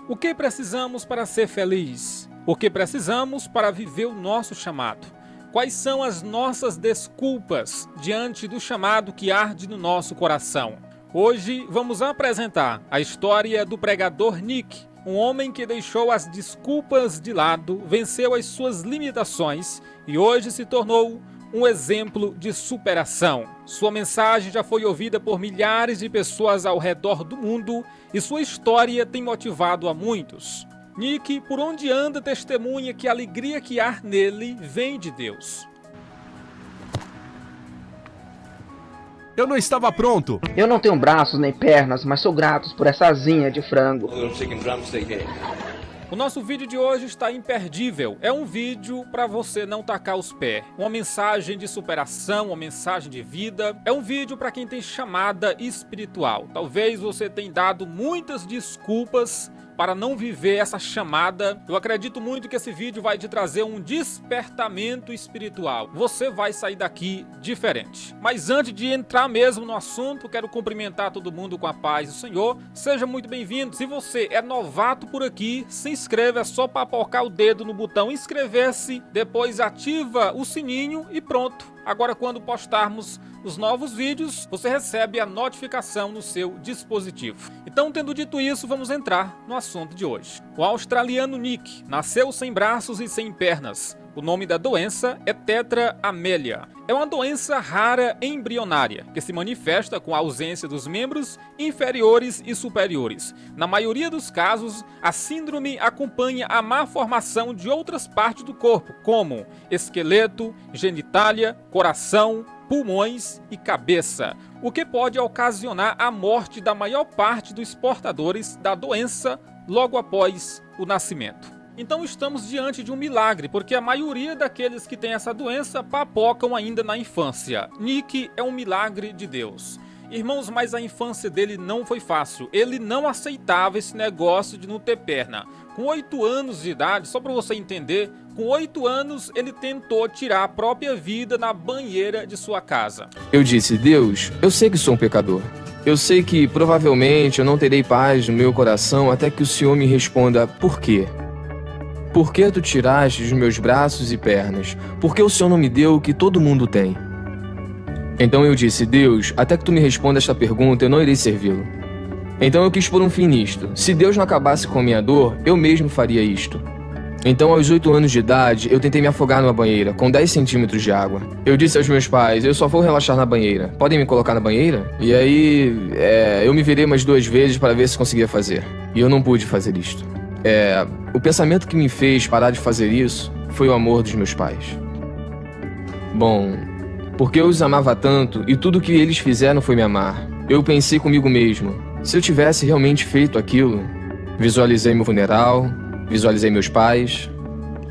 O que precisamos para ser feliz? O que precisamos para viver o nosso chamado? Quais são as nossas desculpas diante do chamado que arde no nosso coração? Hoje vamos apresentar a história do pregador Nick, um homem que deixou as desculpas de lado, venceu as suas limitações e hoje se tornou um exemplo de superação. Sua mensagem já foi ouvida por milhares de pessoas ao redor do mundo e sua história tem motivado a muitos. Nick, por onde anda, testemunha que a alegria que há nele vem de Deus. Eu não estava pronto. Eu não tenho braços nem pernas, mas sou grato por essa asinha de frango. O nosso vídeo de hoje está imperdível. É um vídeo para você não tacar os pés. Uma mensagem de superação, uma mensagem de vida. É um vídeo para quem tem chamada espiritual. Talvez você tenha dado muitas desculpas para não viver essa chamada. Eu acredito muito que esse vídeo vai te trazer um despertamento espiritual. Você vai sair daqui diferente. Mas antes de entrar mesmo no assunto, quero cumprimentar todo mundo com a paz do Senhor. Seja muito bem-vindo. Se você é novato por aqui, se inscreva, é só papocar o dedo no botão inscrever-se, depois ativa o sininho e pronto. Agora, quando postarmos os novos vídeos, você recebe a notificação no seu dispositivo. Então, tendo dito isso, vamos entrar no assunto de hoje. O australiano Nick nasceu sem braços e sem pernas. O nome da doença é tetra amelia. É uma doença rara embrionária, que se manifesta com a ausência dos membros inferiores e superiores. Na maioria dos casos, a síndrome acompanha a má formação de outras partes do corpo, como esqueleto, genitália, coração, pulmões e cabeça, o que pode ocasionar a morte da maior parte dos portadores da doença logo após o nascimento. Então estamos diante de um milagre, porque a maioria daqueles que têm essa doença papocam ainda na infância. Nick é um milagre de Deus. Irmãos, mas a infância dele não foi fácil. Ele não aceitava esse negócio de não ter perna. Com 8 anos de idade, só para você entender, com 8 anos ele tentou tirar a própria vida na banheira de sua casa. Eu disse: Deus, eu sei que sou um pecador. Eu sei que provavelmente eu não terei paz no meu coração até que o Senhor me responda por quê. Por que tu tiraste os meus braços e pernas? Por que o Senhor não me deu o que todo mundo tem? Então eu disse: Deus, até que tu me responda esta pergunta, eu não irei servi-lo. Então eu quis pôr um fim nisto. Se Deus não acabasse com a minha dor, eu mesmo faria isto. Então, aos 8 anos de idade, eu tentei me afogar numa banheira, com 10 centímetros de água. Eu disse aos meus pais: eu só vou relaxar na banheira. Podem me colocar na banheira? E aí, eu me virei umas 2 vezes para ver se conseguia fazer. E eu não pude fazer isto. O pensamento que me fez parar de fazer isso foi o amor dos meus pais. Bom, porque eu os amava tanto e tudo que eles fizeram foi me amar. Eu pensei comigo mesmo: se eu tivesse realmente feito aquilo, visualizei meu funeral, visualizei meus pais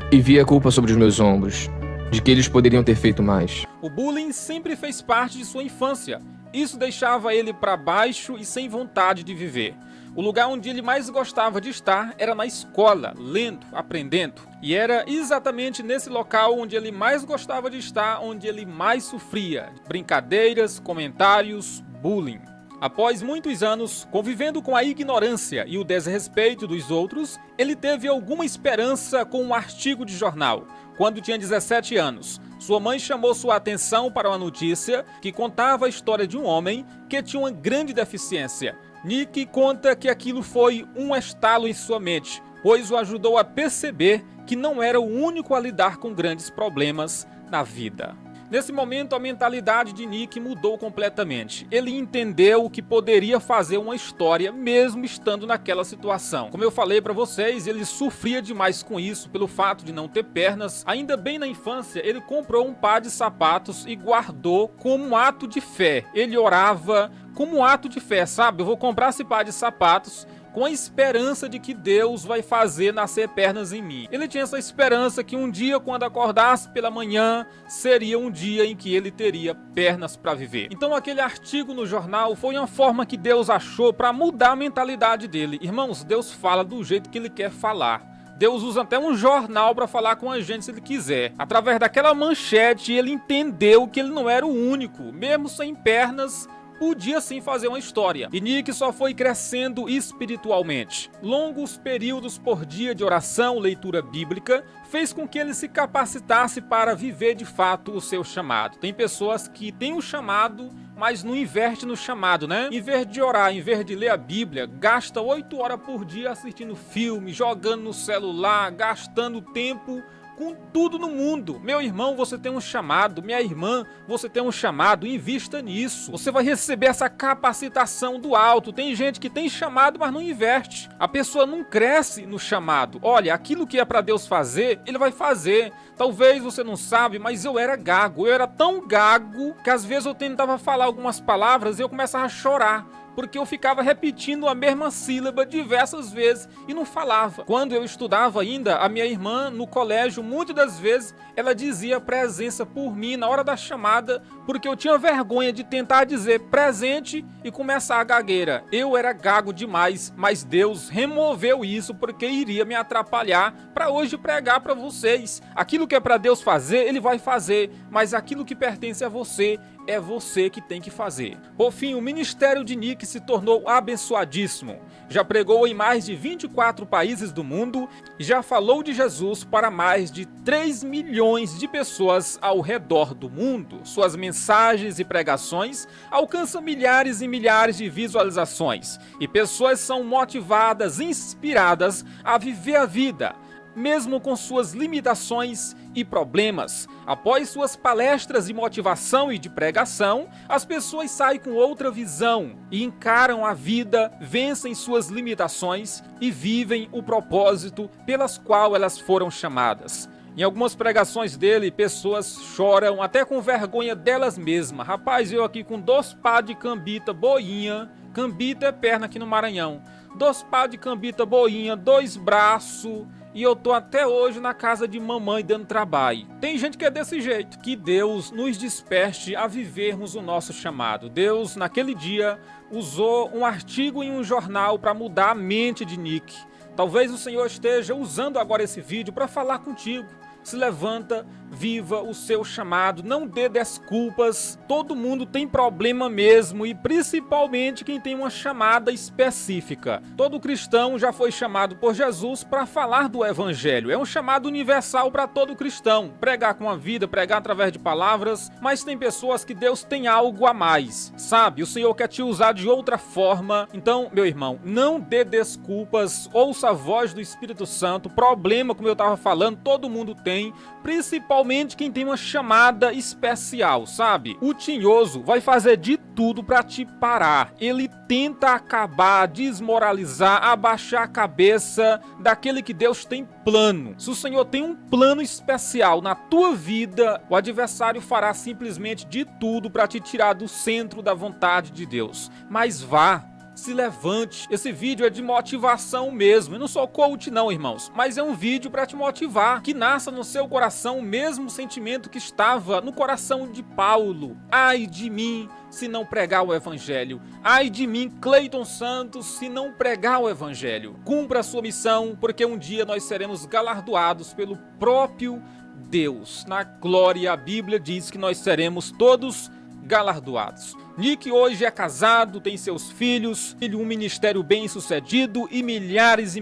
e vi a culpa sobre os meus ombros, de que eles poderiam ter feito mais. O bullying sempre fez parte de sua infância. Isso deixava ele para baixo e sem vontade de viver. O lugar onde ele mais gostava de estar era na escola, lendo, aprendendo. E era exatamente nesse local onde ele mais gostava de estar, onde ele mais sofria. Brincadeiras, comentários, bullying. Após muitos anos convivendo com a ignorância e o desrespeito dos outros, ele teve alguma esperança com um artigo de jornal. Quando tinha 17 anos, sua mãe chamou sua atenção para uma notícia que contava a história de um homem que tinha uma grande deficiência. Nick conta que aquilo foi um estalo em sua mente, pois o ajudou a perceber que não era o único a lidar com grandes problemas na vida. Nesse momento, a mentalidade de Nick mudou completamente. Ele entendeu que poderia fazer uma história mesmo estando naquela situação. Como eu falei para vocês, ele sofria demais com isso, pelo fato de não ter pernas. Ainda bem na infância, ele comprou um par de sapatos e guardou como um ato de fé. Ele orava como um ato de fé, sabe? Eu vou comprar esse par de sapatos com a esperança de que Deus vai fazer nascer pernas em mim. Ele tinha essa esperança que um dia, quando acordasse pela manhã, seria um dia em que ele teria pernas para viver. Então aquele artigo no jornal foi uma forma que Deus achou para mudar a mentalidade dele. Irmãos, Deus fala do jeito que ele quer falar. Deus usa até um jornal para falar com a gente se ele quiser. Através daquela manchete, ele entendeu que ele não era o único. Mesmo sem pernas, podia sim fazer uma história. E Nick só foi crescendo espiritualmente. Longos períodos por dia de oração, leitura bíblica, fez com que ele se capacitasse para viver de fato o seu chamado. Tem pessoas que têm um chamado, mas não inverte no chamado, né? Em vez de orar, em vez de ler a Bíblia, gasta 8 horas por dia assistindo filme, jogando no celular, gastando tempo com tudo no mundo. Meu irmão, você tem um chamado. Minha irmã, você tem um chamado. Invista nisso. Você vai receber essa capacitação do alto. Tem gente que tem chamado, mas não investe. A pessoa não cresce no chamado. Olha, aquilo que é para Deus fazer, Ele vai fazer. Talvez você não sabe, mas eu era gago. Eu era tão gago que às vezes eu tentava falar algumas palavras e eu começava a chorar, porque eu ficava repetindo a mesma sílaba diversas vezes e não falava. Quando eu estudava ainda, a minha irmã no colégio, muitas das vezes, ela dizia presença por mim na hora da chamada, porque eu tinha vergonha de tentar dizer presente e começar a gagueira. Eu era gago demais, mas Deus removeu isso porque iria me atrapalhar para hoje pregar para vocês. Aquilo que é para Deus fazer, Ele vai fazer, mas aquilo que pertence a você, é você que tem que fazer. Por fim, o ministério de Nick se tornou abençoadíssimo. Já pregou em mais de 24 países do mundo e já falou de Jesus para mais de 3 milhões de pessoas ao redor do mundo. Suas mensagens e pregações alcançam milhares e milhares de visualizações e pessoas são motivadas, inspiradas a viver a vida, mesmo com suas limitações e problemas. Após suas palestras de motivação e de pregação, as pessoas saem com outra visão e encaram a vida, vencem suas limitações e vivem o propósito pelas qual elas foram chamadas. Em algumas pregações dele, pessoas choram até com vergonha delas mesmas. Rapaz, eu aqui com 2 pás de cambita boinha, cambita é perna aqui no Maranhão, 2 pás de cambita boinha, 2 braços, e eu tô até hoje na casa de mamãe dando trabalho. Tem gente que é desse jeito. Que Deus nos desperte a vivermos o nosso chamado. Deus, naquele dia, usou um artigo em um jornal para mudar a mente de Nick. Talvez o Senhor esteja usando agora esse vídeo para falar contigo. Se levanta, viva o seu chamado, não dê desculpas. Todo mundo tem problema mesmo, e principalmente quem tem uma chamada específica. Todo cristão já foi chamado por Jesus para falar do evangelho. É um chamado universal para todo cristão. Pregar com a vida, pregar através de palavras, mas tem pessoas que Deus tem algo a mais, sabe? O Senhor quer te usar de outra forma. Então, meu irmão, não dê desculpas, ouça a voz do Espírito Santo. Problema, como eu estava falando, todo mundo tem. Principalmente quem tem uma chamada especial, sabe? O tinhoso vai fazer de tudo para te parar. Ele tenta acabar, desmoralizar, abaixar a cabeça daquele que Deus tem plano. Se o Senhor tem um plano especial na tua vida, o adversário fará simplesmente de tudo para te tirar do centro da vontade de Deus. Mas vá, se levante. Esse vídeo é de motivação mesmo. Eu não sou coach não, irmãos, mas é um vídeo para te motivar. Que nasça no seu coração o mesmo sentimento que estava no coração de Paulo. Ai de mim se não pregar o evangelho. Ai de mim, Cleiton Santos, se não pregar o evangelho. Cumpra a sua missão, porque um dia nós seremos galardoados pelo próprio Deus. Na glória, a Bíblia diz que nós seremos todos galardoados. Nick hoje é casado, tem seus filhos, um ministério bem sucedido e milhares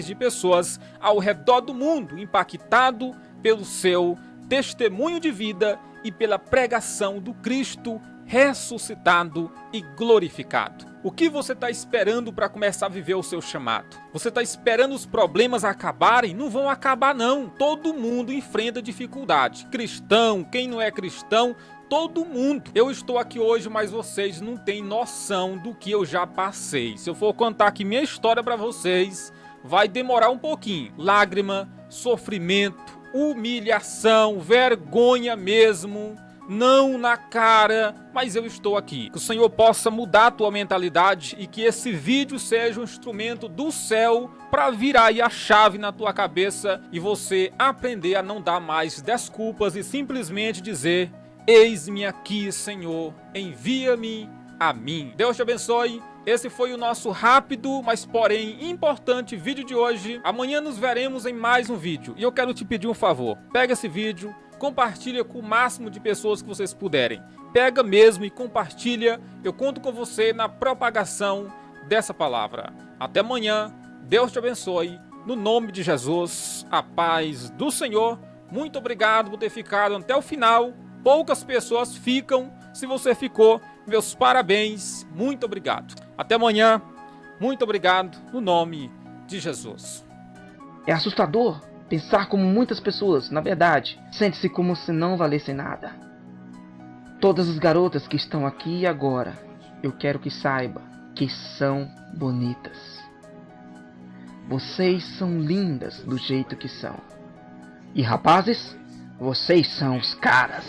de pessoas ao redor do mundo impactado pelo seu testemunho de vida e pela pregação do Cristo ressuscitado e glorificado. O que você está esperando para começar a viver o seu chamado? Você está esperando os problemas acabarem? Não vão acabar não. Todo mundo enfrenta dificuldade. Cristão, quem não é cristão, todo mundo. Eu estou aqui hoje, mas vocês não têm noção do que eu já passei. Se eu for contar aqui minha história para vocês, vai demorar um pouquinho. Lágrima, sofrimento, humilhação, vergonha mesmo, não na cara, mas eu estou aqui. Que o Senhor possa mudar a tua mentalidade e que esse vídeo seja um instrumento do céu para virar aí a chave na tua cabeça e você aprender a não dar mais desculpas e simplesmente dizer: eis-me aqui, Senhor, envia-me a mim. Deus te abençoe. Esse foi o nosso rápido, mas porém importante vídeo de hoje. Amanhã nos veremos em mais um vídeo. E eu quero te pedir um favor. Pega esse vídeo, compartilha com o máximo de pessoas que vocês puderem. Pega mesmo e compartilha. Eu conto com você na propagação dessa palavra. Até amanhã. Deus te abençoe. No nome de Jesus, a paz do Senhor. Muito obrigado por ter ficado até o final. Poucas pessoas ficam. Se você ficou, meus parabéns. Muito obrigado. Até amanhã. Muito obrigado. No nome de Jesus. É assustador pensar como muitas pessoas, na verdade, sentem-se como se não valessem nada. Todas as garotas que estão aqui e agora, eu quero que saiba que são bonitas. Vocês são lindas do jeito que são. E rapazes, vocês são os caras.